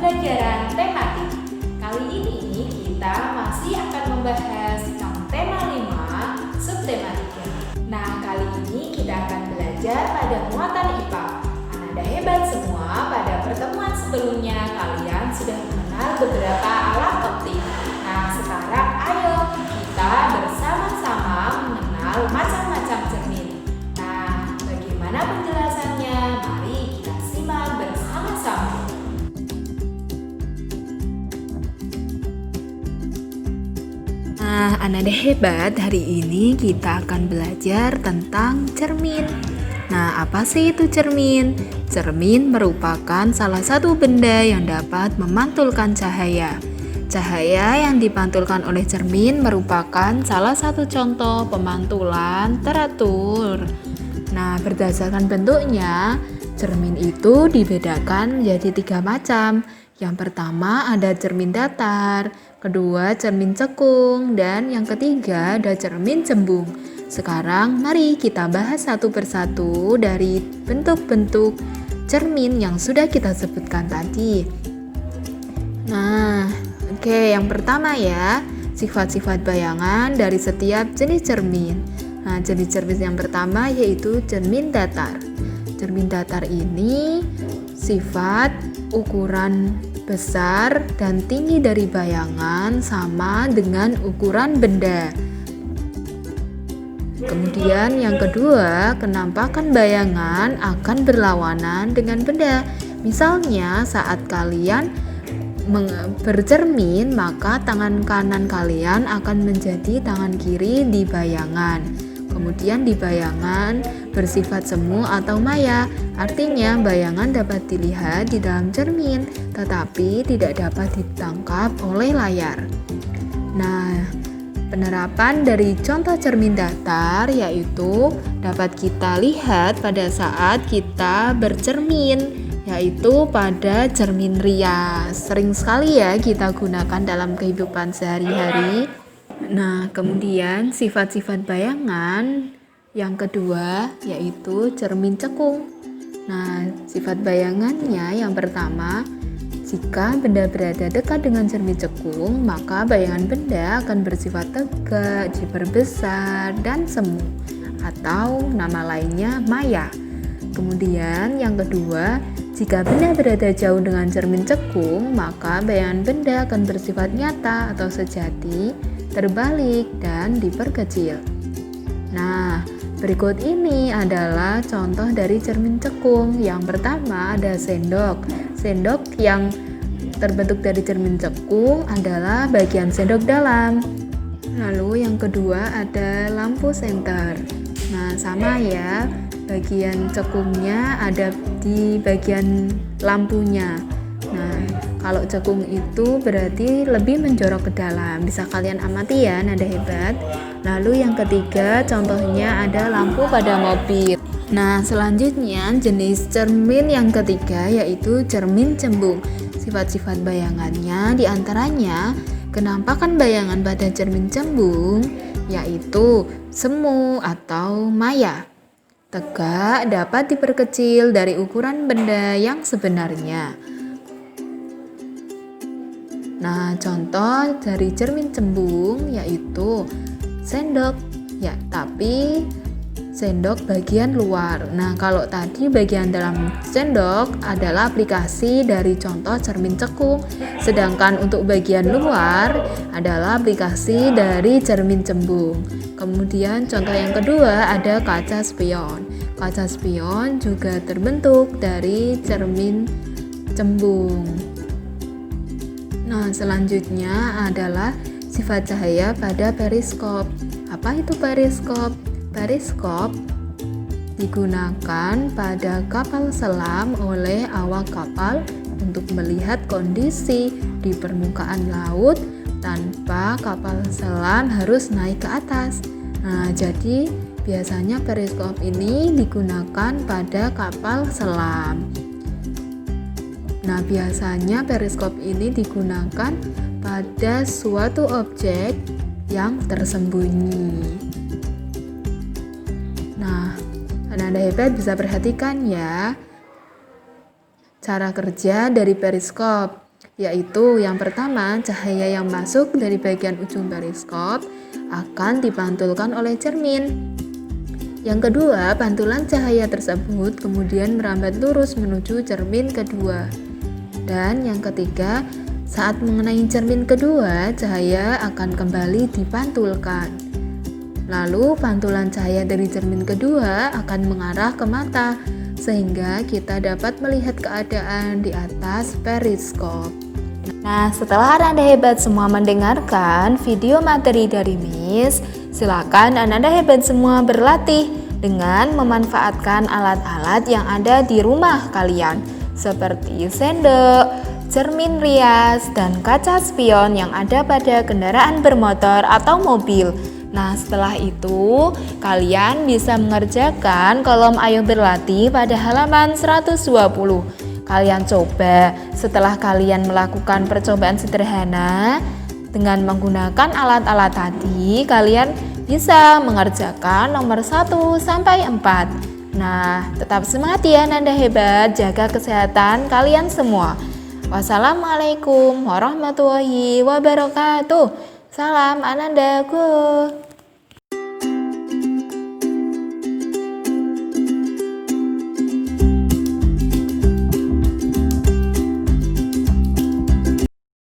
pembelajaran tematik. Kali ini kita masih akan membahas tentang tema 5, subtema 3. Nah, kali ini kita akan belajar pada muatan IPA. Anda hebat semua, pada pertemuan sebelumnya kalian sudah mengenal beberapa alat optik. Nah, sekarang ayo kita bersama-sama mengenal macam-macam cermin. Nah, bagaimana penjelasannya? Mari kita simak bersama-sama. Nah, anak hebat, hari ini kita akan belajar tentang cermin. Nah, apa sih itu cermin? Cermin merupakan salah satu benda yang dapat memantulkan cahaya. Cahaya yang dipantulkan oleh cermin merupakan salah satu contoh pemantulan teratur. Nah, berdasarkan bentuknya, cermin itu dibedakan menjadi 3 macam. Yang pertama ada cermin datar, kedua cermin cekung, dan yang ketiga ada cermin cembung. Sekarang mari kita bahas satu persatu dari bentuk-bentuk cermin yang sudah kita sebutkan tadi. Nah, yang pertama ya, sifat-sifat bayangan dari setiap jenis cermin. Nah, jenis cermin yang pertama yaitu cermin datar. Cermin datar ini sifat ukuran besar dan tinggi dari bayangan sama dengan ukuran benda. Kemudian yang kedua, kenampakan bayangan akan berlawanan dengan benda. Misalnya saat kalian bercermin, maka tangan kanan kalian akan menjadi tangan kiri di bayangan. Kemudian di bayangan bersifat semu atau maya, artinya bayangan dapat dilihat di dalam cermin, tetapi tidak dapat ditangkap oleh layar. Nah, penerapan dari contoh cermin datar yaitu dapat kita lihat pada saat kita bercermin, yaitu pada cermin rias. Sering sekali ya kita gunakan dalam kehidupan sehari-hari. Nah, kemudian sifat-sifat bayangan yang kedua yaitu cermin cekung. Nah, sifat bayangannya yang pertama, jika benda berada dekat dengan cermin cekung, maka bayangan benda akan bersifat tegak, diperbesar, dan semu, atau nama lainnya maya. Kemudian yang kedua, jika benda berada jauh dengan cermin cekung, maka bayangan benda akan bersifat nyata atau sejati, terbalik, dan diperkecil. Nah, berikut ini adalah contoh dari cermin cekung. Yang pertama ada sendok. Sendok yang terbentuk dari cermin cekung adalah bagian sendok dalam. Lalu yang kedua ada lampu senter. Nah, sama ya, bagian cekungnya ada di bagian lampunya. Nah, kalau cekung itu berarti lebih menjorok ke dalam. Bisa kalian amati ya, nada hebat. Lalu yang ketiga contohnya ada lampu pada mobil. Nah, selanjutnya jenis cermin yang ketiga yaitu cermin cembung. Sifat-sifat bayangannya diantaranya kenampakan bayangan pada cermin cembung yaitu semu atau maya. Tegak dapat diperkecil dari ukuran benda yang sebenarnya. Nah, contoh dari cermin cembung yaitu sendok, ya, tapi sendok bagian luar. Nah, kalau tadi bagian dalam sendok adalah aplikasi dari contoh cermin cekung, sedangkan untuk bagian luar adalah aplikasi dari cermin cembung. Kemudian contoh yang kedua ada kaca spion. Kaca spion juga terbentuk dari cermin cembung. Nah, selanjutnya adalah sifat cahaya pada periskop. Apa itu periskop? Periskop digunakan pada kapal selam oleh awak kapal untuk melihat kondisi di permukaan laut tanpa kapal selam harus naik ke atas. Nah, jadi biasanya periskop ini digunakan pada kapal selam. Nah, biasanya periskop ini digunakan pada suatu objek yang tersembunyi. Nah, anak-anak hebat bisa perhatikan ya cara kerja dari periskop. yaitu yang pertama, cahaya yang masuk dari bagian ujung periskop akan dipantulkan oleh cermin. Yang kedua, pantulan cahaya tersebut kemudian merambat lurus menuju cermin kedua. Dan yang ketiga, saat mengenai cermin kedua, cahaya akan kembali dipantulkan. Lalu pantulan cahaya dari cermin kedua akan mengarah ke mata, sehingga kita dapat melihat keadaan di atas periskop. Nah, setelah Ananda hebat semua mendengarkan video materi dari Miss, silakan Ananda hebat semua berlatih dengan memanfaatkan alat-alat yang ada di rumah kalian, seperti sendok, cermin rias, dan kaca spion yang ada pada kendaraan bermotor atau mobil. Nah, setelah itu kalian bisa mengerjakan kolom ayo berlatih pada halaman 120. Kalian coba setelah kalian melakukan percobaan sederhana dengan menggunakan alat-alat tadi, kalian bisa mengerjakan nomor 1 sampai 4. Nah, tetap semangat ya Ananda hebat, jaga kesehatan kalian semua. Wassalamualaikum warahmatullahi wabarakatuh. Salam Anandaku.